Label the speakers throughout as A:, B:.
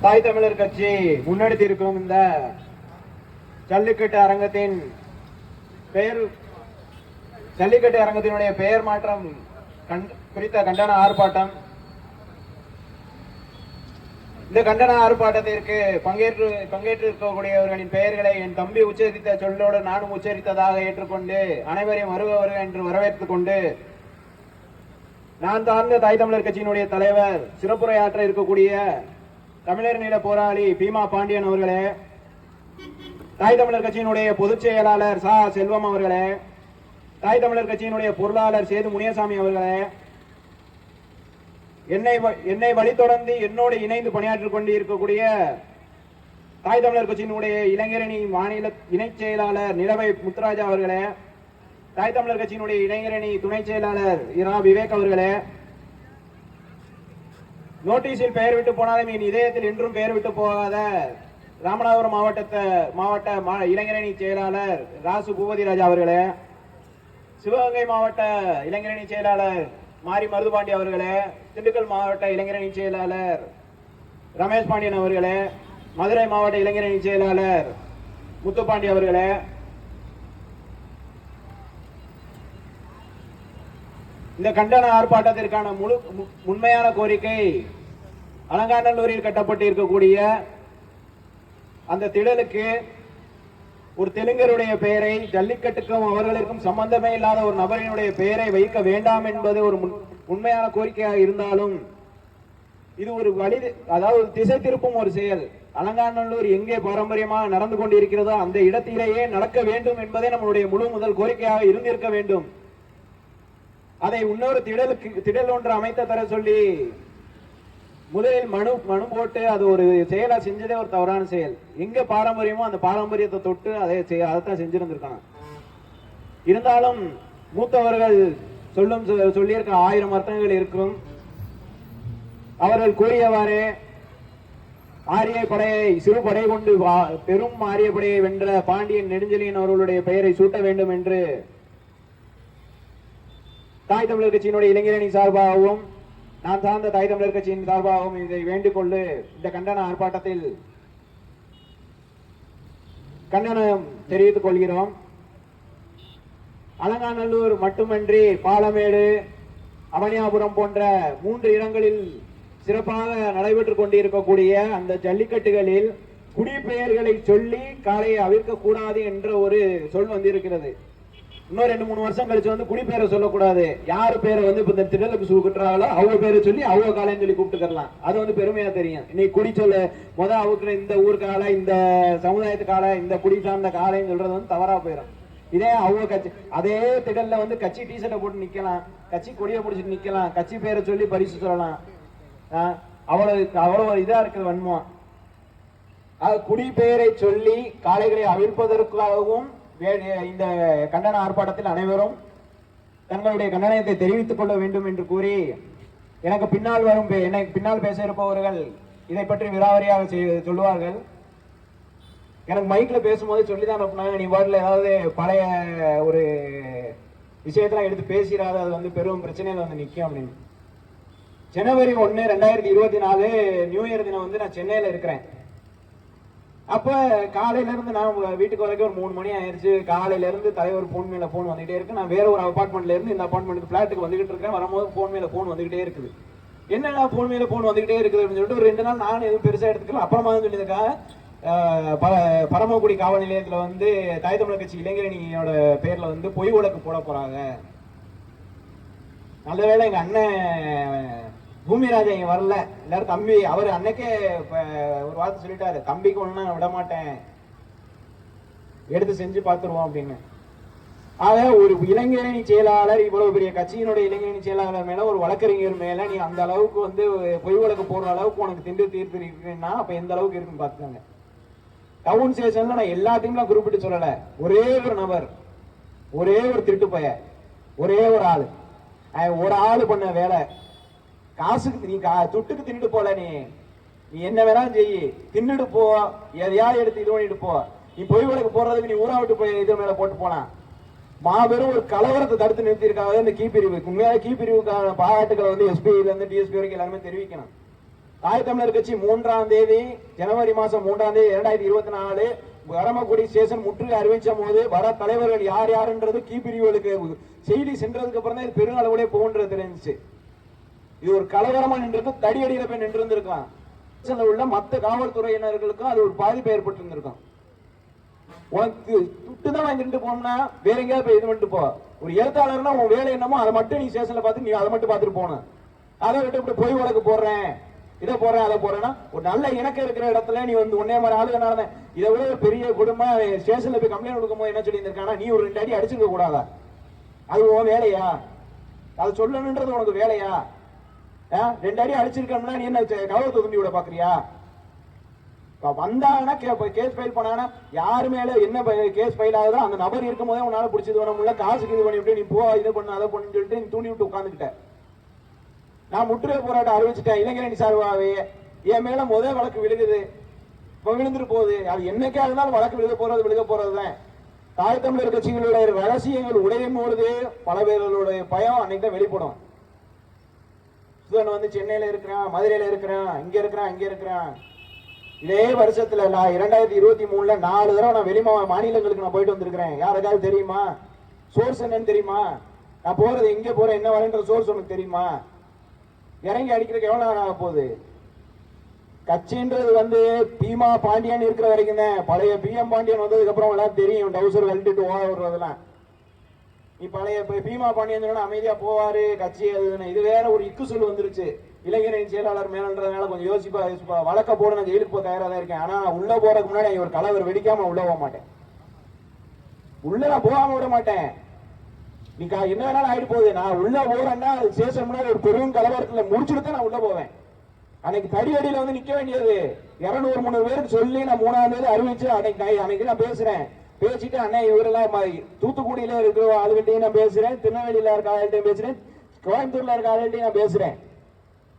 A: தாய் தமிழர் கட்சி முன்னெடுத்து இருக்கும் இந்த ஜல்லிக்கட்டு அரங்கத்தின் பெயர் ஜல்லிக்கட்டு அரங்கத்தினுடைய பெயர் மாற்றம் குறித்த கண்டன ஆர்ப்பாட்டம். இந்த கண்டன ஆர்ப்பாட்டத்திற்கு பங்கேற்றிருக்கக்கூடியவர்களின் பெயர்களை என் தம்பி உச்சரித்த சொல்லோடு நானும் உச்சரித்ததாக ஏற்றுக்கொண்டு அனைவரையும் வருபவர்கள் என்று வரவேற்றுக் கொண்டு நான் சார்ந்த தாய் தமிழர் கட்சியினுடைய தலைவர் சிறப்புரையாற்ற இருக்கக்கூடிய தமிழர் நில போராளி பீமா பாண்டியன் அவர்களே, தாய் தமிழர் கட்சியினுடைய பொதுச் செயலாளர் சா செல்வம் அவர்களே, தாய் தமிழர் கட்சியினுடைய பொருளாளர் சேது முனியசாமி அவர்களே, என்னை வழித்தொடர்ந்து என்னோடு இணைந்து பணியாற்றிக் கொண்டு இருக்கக்கூடிய தாய் தமிழர் கட்சியினுடைய இளைஞரணி மாநில இணைச் செயலாளர் நிலவை முத்துராஜா அவர்களே, தாய் தமிழர் கட்சியினுடைய இளைஞரணி துணை செயலாளர் இரா விவேக் அவர்களே, நோட்டீஸில் பெயர் விட்டு போனாலும் என் இதயத்தில் இன்றும் பெயர் விட்டு போகாத ராமநாதபுரம் மாவட்ட இளைஞரணி செயலாளர் ராசு பூபதி ராஜா அவர்களே, சிவகங்கை மாவட்ட இளைஞரணி செயலாளர் மாரி மருதுபாண்டி அவர்களே, திண்டுக்கல் மாவட்ட இளைஞரணி செயலாளர் ரமேஷ் பாண்டியன் அவர்களே, மதுரை மாவட்ட இளைஞரணி செயலாளர் முத்துப்பாண்டி அவர்களே, இந்த கண்டன ஆர்ப்பாட்டத்திற்கான உண்மையான கோரிக்கை அலங்காநல்லூரில் கட்டப்பட்டு இருக்கக்கூடிய அந்த திடலுக்கு ஒரு தெலுங்கருடைய பெயரை ஜல்லிக்கட்டுக்கும் அவர்களுக்கும் சம்பந்தமே இல்லாத ஒரு நபரினுடைய பெயரை வைக்க வேண்டாம் என்பது ஒரு உண்மையான கோரிக்கையாக இருந்தாலும் இது ஒரு அதாவது திசை திருப்பும் ஒரு செயல். அலங்காநல்லூர் எங்கே பாரம்பரியமாக நடந்து கொண்டிருக்கிறதோ அந்த இடத்திலேயே நடக்க வேண்டும் என்பதே நம்மளுடைய முதல் கோரிக்கையாக இருந்திருக்க வேண்டும். அதை இன்னொரு திடல் ஒன்று அமைத்த தர சொல்லி முதலில் மனு போட்டு அது ஒரு செயலா செஞ்சதே ஒரு தவறான செயல். எங்க பாரம்பரியமோ அந்த பாரம்பரியத்தை தொட்டு அதைத்தான் செஞ்சிருந்திருக்காங்க. இருந்தாலும் மூத்தவர்கள் சொல்லியிருக்க 1000 அர்த்தங்கள் இருக்கும். அவர்கள் கூறியவாறே ஆரிய படையை சிறு படை கொண்டு பெரும் ஆரிய படையை வென்ற பாண்டியன் நெடுஞ்செழியன் அவர்களுடைய பெயரை சூட்ட வேண்டும் என்று தாய் தமிழர் கட்சியினுடைய இளைஞரணி சார்பாகவும் நான் சார்ந்த தாய் தமிழர் கட்சியின் சார்பாகவும் இதை வேண்டிக் கொண்டு இந்த கண்டன ஆர்ப்பாட்டத்தில் கண்டனம் தெரிவித்துக் கொள்கிறோம். அலங்காநல்லூர் மட்டுமன்றி பாலமேடு, அவனியாபுரம் போன்ற 3 இடங்களில் சிறப்பாக நடைபெற்றுக் கொண்டிருக்கக்கூடிய அந்த ஜல்லிக்கட்டுகளில் குடிப்பெயர்களை சொல்லி காளையை அவிழ்க்க கூடாது என்ற ஒரு சொல் வந்திருக்கிறது. இன்னும் 2-3 வருஷம் கழிச்சு வந்து குடிப்பேரை சொல்லக்கூடாது. யாரு பேரை வந்து இப்ப இந்த திடலுக்கு கூட்டுறாங்களோ அவங்க பேரை சொல்லி அவங்க காலைன்னு சொல்லி கூப்பிட்டுக்கலாம். அது வந்து பெருமையா தெரியும். இன்னைக்கு குடி சொல்ல அவுக்குற இந்த ஊர் காலை, இந்த சமுதாயத்து காலை, இந்த குடி சார்ந்த காலைன்னு சொல்றது வந்து தவறா போயிடும். இதே அவங்க கட்சி அதே திடல்ல வந்து கட்சி டிஷர்ட்டை போட்டு நிக்கலாம், கட்சி கொடியை பிடிச்சிட்டு நிக்கலாம், கட்சி பேரை சொல்லி பரிசு சொல்லலாம். அவ்வளவு இதா இருக்குது வன்மம். குடிப்பெயரை சொல்லி காளைகளை அவிழ்ப்பதற்காகவும் இந்த கண்டன ஆர்ப்பாட்டத்தில் அனைவரும் தங்களுடைய கண்டனத்தை தெரிவித்துக் கொள்ள வேண்டும் என்று கூறி எனக்கு பின்னால் பேச இருப்பவர்கள் இதை பற்றி விராவரியாக சொல்லுவார்கள். எனக்கு மைக்ல பேசும்போது சொல்லிதான் அனுப்புனாங்க, நீ வார்டில் ஏதாவது பழைய ஒரு விஷயத்தெல்லாம் எடுத்து பேசிடாத, அது வந்து பெரும் பிரச்சனையில வந்து நிற்கும் அப்படின்னு. ஜனவரி 1, 2024 நியூ இயர் தினம் வந்து நான் சென்னையில இருக்கிறேன். அப்ப காலையில இருந்து நான் வீட்டுக்கு வரைக்கும் ஒரு 3 மணி ஆயிடுச்சு. காலையில இருந்து தலைவர் போன் மேல போன் வந்துகிட்டே இருக்கு. நான் வேற ஒரு அபார்ட்மெண்ட்ல இருந்து இந்த அபார்ட்மெண்ட் பிளாட்டுக்கு வந்துகிட்டு இருக்கேன். வரும்போது போன் மேல போன் வந்துகிட்டே இருக்குது. என்னன்னா போன் மேல போன் வந்துகிட்டே இருக்குது அப்படின்னு சொல்லிட்டு ஒரு 2 நாள் நானும் எதுவும் பெருசா எடுத்துக்கல. அப்புறமா சொல்லியிருக்கா பரமக்குடி காவல் நிலையத்துல வந்து தாய் தமிழர் கட்சி இளைஞரணியோட பேர்ல வந்து பொய் வழக்கு போட போறாங்க. நல்லவேளை எங்க அண்ணன் பூமிராஜா இங்க வரல. எல்லாரும் தம்பி அவரு அன்னைக்கே ஒரு வார்த்தை சொல்லிட்டாரு, தம்பிக்கு ஒண்ணு நான் விட மாட்டேன், எடுத்து செஞ்சு பார்த்துருவோம் அப்படின்னு. ஆக ஒரு இளைஞரணி செயலாளர், இவ்வளவு பெரிய கட்சியினுடைய இளைஞரணி செயலாளர் மேல, ஒரு வழக்கறிஞர் மேல நீ அந்த அளவுக்கு வந்து பொய் வழக்கு போடுற அளவுக்கு உனக்கு தீர்ப்பு இருக்குன்னா அப்ப எந்த அளவுக்கு இருக்குன்னு பாத்துக்கோங்க. டவுன் ஸ்டேஷன்ல நான் எல்லாத்தையும் குறிப்பிட்டு சொல்லல. ஒரே ஒரு நபர், ஒரே ஒரு திருட்டு பைய, ஒரே ஒரு ஆளு பண்ண வேலை. காசுக்கு நீ துட்டுக்கு தின்னுட்டு போல, நீ என்ன வேணாலும் செய்யி, தின்னுட்டு போ, எதையாவது எடுத்து இது பண்ணிட்டு போ. நீ பொய் வழக்கு போடுறதுக்கு நீ ஊரா விட்டு போய் இது மேல போட்டு போலாம். மாபெரும் ஒரு கலவரத்தை தடுத்து நிறுத்திருக்காங்க இந்த கீ பிரிவு. உண்மையாக கீ பிரிவுக்கான பாராட்டுகளை வந்து எஸ்பில இருந்து டிஎஸ்பி வரைக்கும் எல்லாருமே தெரிவிக்கணும். தாய் தமிழர் கட்சி 3ஆம் தேதி ஜனவரி மாசம் 3ஆம் தேதி 2024 பரமக்குடி ஸ்டேஷன் முற்றுகை அறிவிச்ச போது வர தலைவர்கள் யார் யாருன்றது கீ பிரிவுகளுக்கு செய்தி சென்றதுக்கு அப்புறம் தான் இது பெருங்களவுலே போன்றது தெரிஞ்சிச்சு. இது ஒரு கலவரமா நின்று தடியடியில போய் நின்று இருந்திருக்கலாம். உள்ள மற்ற காவல்துறையினர்களுக்கும் அது ஒரு பாதிப்பு ஏற்பட்டு இருந்திருக்கும். உனக்கு துட்டு தான் வாங்கிட்டு போனா வேற எங்கேயாவது போய் இது பண்ணிட்டு போ. ஒரு எழுத்தாளர்னா உன் வேலை என்னமோ அதை மட்டும் நீ ஸ்டேஷன்ல பார்த்து நீ அதை மட்டும் பார்த்துட்டு போன. அதை விட்டு இப்படி பொய் வழக்கு போடுறேன், இதை போறேன், அதை போறேன்னா ஒரு நல்ல இணக்கம் இருக்கிற இடத்துல நீ வந்து ஒன்னே மாதிரி ஆளுகனால இதை விட பெரிய குடும்பம் ஸ்டேஷன்ல போய் கம்ப்ளைண்ட் கொடுக்கும் போது என்ன சொல்லியிருக்கானா, நீ ஒரு 2 அடி அடிச்சுக்க கூடாதா? அது உன் வேலையா? அது சொல்லணுன்றது உனக்கு வேலையா? 2 அடி அடிச்சிருக்கோம்னா நீ என்ன கௌரவத்தை துண்டி விட பாக்குறியா? வந்தாங்கன்னா கேஸ் ஃபைல் பண்ணாங்கன்னா யாரு மேல என்ன கேஸ் ஃபைல் ஆகுதோ அந்த நபர் இருக்கும் போதே உன்னால பிடிச்சது வர முடியல, காசுக்கு இது பண்ணிவிட்டு நீ போ இதை பண்ணு அதை பண்ணுன்னு சொல்லிட்டு நீ தூண்டி விட்டு உட்காந்துக்கிட்ட. நான் முற்றுகை போராட்டம் அறிவிச்சுட்டேன். இளைஞரணி சார்பாகவே என் மேல முதல் வழக்கு விழுகுது, இப்ப விழுந்துட்டு போகுது. அது என்னைக்கா இருந்தாலும் வழக்கு விழுக போறதுதான். தாய் தமிழர் கட்சிகளுடைய ரகசியங்கள் உடையும் பொழுது பல பேர்களுடைய பயம் அன்னைக்கு தான் வெளிப்படும். வந்து சென்னையில இருக்கிறான், மதுரையில இருக்கிறான், இங்க இருக்கிறான், இங்க இருக்கிறான். இதே வருஷத்துல நான் 2023 4 தடவை நான் வெளி மாநிலங்களுக்கு நான் போயிட்டு வந்திருக்கிறேன். யாருக்காவது தெரியுமா? சோர்ஸ் என்னன்னு தெரியுமா? நான் போறது எங்க போறேன், என்ன வரேன்ற சோர்ஸ் உனக்கு தெரியுமா? இறங்கி அடிக்கிறதுக்கு எவ்வளவு நேரம் ஆக போகுது? கட்சின்றது வந்து பீமா பாண்டியன் இருக்கிற வரைக்கும் தான். பழைய பிஎம் பாண்டியன் வந்ததுக்கு அப்புறம் எல்லாம் தெரியும், டவுசர் கழட்டிட்டு ஓடுறதெல்லாம். நீ பழைய பீமா பாண்டியன் சொன்னா அமைதியா போவாரு கட்சி. இது வேற ஒரு இக்கு சொல்லு வந்துருச்சு. இளைஞரின் செயலாளர் மேலன்றதுனால கொஞ்சம் யோசிப்பா வழக்க போட நான் ஜெயிலுக்கு போக தயாரா தான் இருக்கேன். ஆனா உள்ள போறதுக்கு முன்னாடி ஒரு கலவர் வெடிக்காம உள்ள போக மாட்டேன். உள்ள நான் போகாம விட மாட்டேன். நீ என்ன வேணாலும் ஆயிட்டு போகுது. நான் உள்ள போறேன்னா சேஷன் முன்னாடி ஒரு பெரும் கலவரத்துல முடிச்சுட்டு நான் உள்ள போவேன். அன்னைக்கு தடி அடியில வந்து நிக்க வேண்டியது 200-300 பேருக்கு சொல்லி நான் 3ஆம் தேதி அறிவிச்சு அன்னைக்கு நான் பேசுறேன். பேசிட்டு அண்ணே இவரெல்லாம் தூத்துக்குடியில இருக்கிற ஆளுகிட்டையும் நான் பேசுறேன், திருநெல்வேலியில இருக்க ஆளுகிட்டையும் பேசுறேன், கோயம்புத்தூர்ல இருக்க ஆளுகிட்டையும் நான் பேசுறேன்.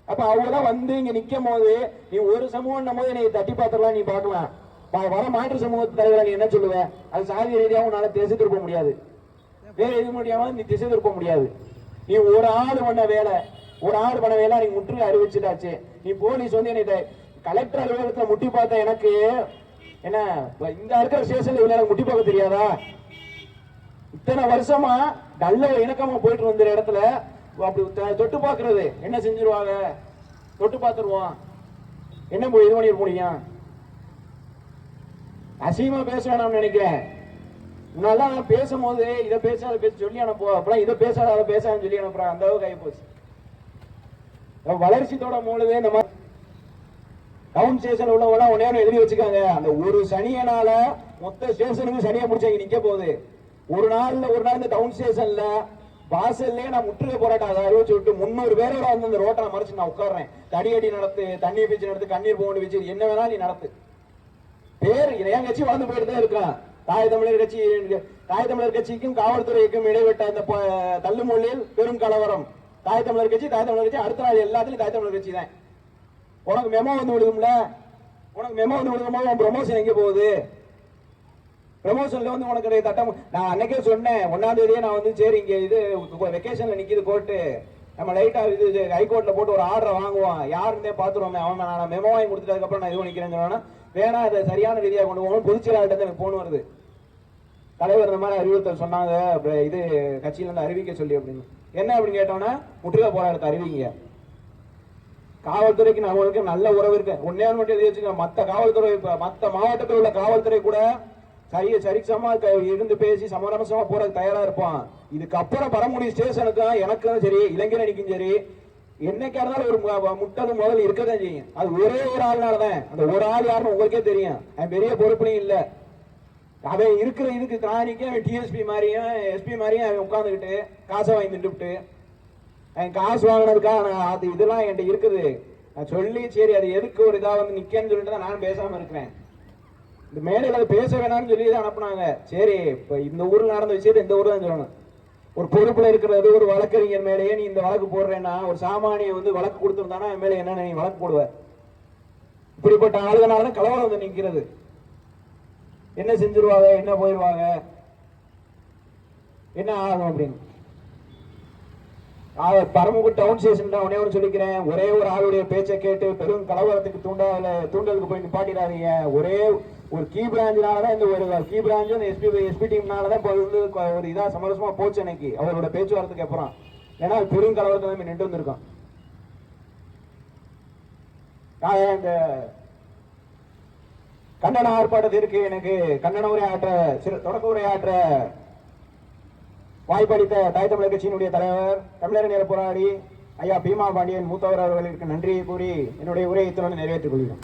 A: அப்ப அவங்கதான் வந்து இங்க நிக்கும் போது நீ ஒரு சமூகம் போது நீ தட்டி பாத்திரலாம், நீ பாக்கலாம். வர மாற்று சமூகத்து தலைவரை நீ என்ன சொல்லுவ? அது சாதி ரீதியாக உன்னால திசை திருப்ப முடியாது, வேற எது முடியாம நீ திசை திருப்ப முடியாது. நீ ஒரு ஆள் பண்ண வேலை நீ முற்றுகை அறிவிச்சுட்டாச்சு. நீ போலீஸ் வந்து என்னை கலெக்டர் அலுவலகத்துல முட்டி பார்த்த எனக்கு என்ன இந்த இருக்கிற ஸ்டேஷன்ல இவ்வளவு முட்டி பார்க்க தெரியாதா? இத்தனை வருஷமா நல்ல இணக்கமா போயிட்டு வந்த இடத்துல அப்படி தொட்டு பாக்குறது என்ன செஞ்சிருவாங்க? தொட்டு பார்த்துருவோம், என்ன இது பண்ணிட முடியும்? அசிங்கமா பேச வேணாம்னு நினைக்கிறேன். முன்னால நான் பேசும்போது இதை பேச அதை பேச சொல்லி அனுப்புவோம், அப்பெல்லாம் இதை பேசாத அதை பேசான்னு சொல்லி அனுப்புறான். அந்த அளவுக்கு ஆகி போச்சு. வளர்ச்சித்தோட மூலவே இந்த மாதிரி டவுன் ஸ்டேஷன் உள்ளவங்க ஒன்னே எழுதி வச்சுக்காங்க. அந்த ஒரு சனியனால மொத்த ஸ்டேஷனுக்கு சனியை முடிச்சாங்க நிக்க போகுது. ஒரு நாள் இந்த டவுன் ஸ்டேஷன்ல வாசல்லே நான் முற்றுகை போராட்டம் அதை அறிவிச்சு விட்டு 300 பேரோட வந்து அந்த ரோட்டை மறைச்சு நான் உட்காடுறேன். தடியடி நடத்து, தண்ணீர் பீச்சு நடத்து, கண்ணீர் போகணும் வச்சு என்ன வேணாலும் நீ நடத்து. பேர் என் கட்சி வளர்ந்து போயிட்டு தான் இருக்கான். தாய் தமிழர் கட்சிக்கும் காவல்துறைக்கும் இடைப்பட்ட அந்த தள்ளுமொழியில் பெரும் கலவரம். தாய் தமிழர் கட்சி அடுத்த நாள் எல்லாத்துலயும் தாய் தமிழர் கட்சி தான். உனக்கு மெமோ வந்து விடுதும்ல, உன் ப்ரமோஷன் எங்க போகுது? ப்ரமோஷன்ல வந்து உனக்கு தட்டம் நான் அன்னைக்கே சொன்னேன். 1ஆம் தேதியே நான் வந்து சரி இங்க இது வெக்கேஷன்ல நிக்குது கோர்ட்டு, நம்ம லைட்டா இது ஹைகோர்ட்ல போட்டு ஒரு ஆர்டர் வாங்குவோம், யாருன்னே பாத்துருவோமே. அவன் நான் மெமோ வாங்கி கொடுத்ததுக்கு அப்புறம் நான் இது நிக்கிறேன்னு சொன்னா வேணா அதை சரியான ரீதியாக கொண்டு போகணும். பொதுச்செயலாளர்கிட்ட எனக்கு போன் வருது, தலைவர் இந்த மாதிரி அறிவுறுத்தல் சொன்னாங்க, இது கட்சியில இருந்து அறிவிக்க சொல்லி அப்படின்னு. என்ன அப்படின்னு கேட்டோன்னா முற்றுகை போராட்டத்தை அறிவிங்க. காவல்துறைக்கு நம்மளுக்கு நல்ல உறவு இருக்கு. ஒன்னே மட்டும் எழுதி வச்சுக்க, மற்ற காவல்துறை மற்ற மாவட்டத்தில் உள்ள காவல்துறை கூட சரிசமா இருந்து பேசி சமரசமா போறது தயாரா இருப்பான். இதுக்கப்புறம் பரமுடி ஸ்டேஷனுக்கு எனக்கும் சரி இளைஞரணிக்கும் சரி என்னைக்கா இருந்தாலும் ஒரு முட்டலும் முதல் இருக்கதான் செய்யும். அது ஒரே ஒரு ஆள்னாலதான். அந்த ஒரு ஆள் யாருன்னு உங்களுக்கே தெரியும். அவன் பெரிய பொறுப்புலையும் இல்ல. அவன் இருக்கிற இதுக்கு திராணிக்கு அவன் டிஎஸ்பி மாதிரியும் எஸ்பி மாதிரியும் அவன் உட்காந்துக்கிட்டு காசை வாங்கி நின்றுட்டு அவன் காசு வாங்கினதுக்கா அது இதெல்லாம் என்கிட்ட இருக்குது. நான் சொல்லி சரி அது எதுக்கு ஒரு இதா வந்து நிக்கன்னு சொல்லிட்டு தான் நான் பேசாம இருக்கிறேன். இந்த மேடையில் அதை பேச வேணாம்னு சொல்லி தான் அனுப்புனாங்க. சரி இப்ப இந்த ஊர்ல நடந்த விஷயத்தை இந்த ஊர்ல தான் சொல்லணும். ஒரு பொறுப்புல இருக்கிறது ஒரு வழக்கறிஞர் மேலேயே நீ இந்த வழக்கு போடுறேன்னா ஒரு சாமானிய வந்து வழக்கு கொடுத்துருந்தானா என் மேல என்ன நீ வழக்கு போடுவ? இப்படிப்பட்ட ஆளுகனாலதான் கலவரம் வந்து நிக்கிறது. என்ன செஞ்சிருவாங்க, என்ன போயிருவாங்க, என்ன ஆகும் அப்படின்னு. பரமக்குடி டவுன் ஸ்டேஷன் தான் ஒன்னே ஒன்று சொல்லிக்கிறேன். ஒரே ஒரு ஆளுடைய பேச்சை கேட்டு பெரும் கலவரத்துக்கு தூண்டலுக்கு போய் நிப்பாட்டிடாதீங்க. ஒரே ஒரு கீ பிராஞ்சினாலதான் இந்த ஒரு கீ பிராஞ்சும் இந்த எஸ்பி டீம்னாலதான் இப்போ வந்து ஒரு இதா சமரசமா போச்சு அன்னைக்கு அவரோட பேச்சுவார்த்தைக்கு அப்புறம். ஏன்னா பெரும் கலவரத்தை நின்று வந்திருக்கோம். இந்த கண்டன ஆர்ப்பாட்டத்திற்கு எனக்கு கண்டன உரையாற்ற தொடக்க உரையாற்ற வாய்ப்பளித்த தாய் தமிழர் கட்சியினுடைய தலைவர், தமிழர் நில போராடி ஐயா பீமா பாண்டியன் மூத்தவர் அவர்களுக்கு நன்றியை கூறி என்னுடைய உரையை இத்துடன் நிறைவேற்றிக் கொள்கிறேன்.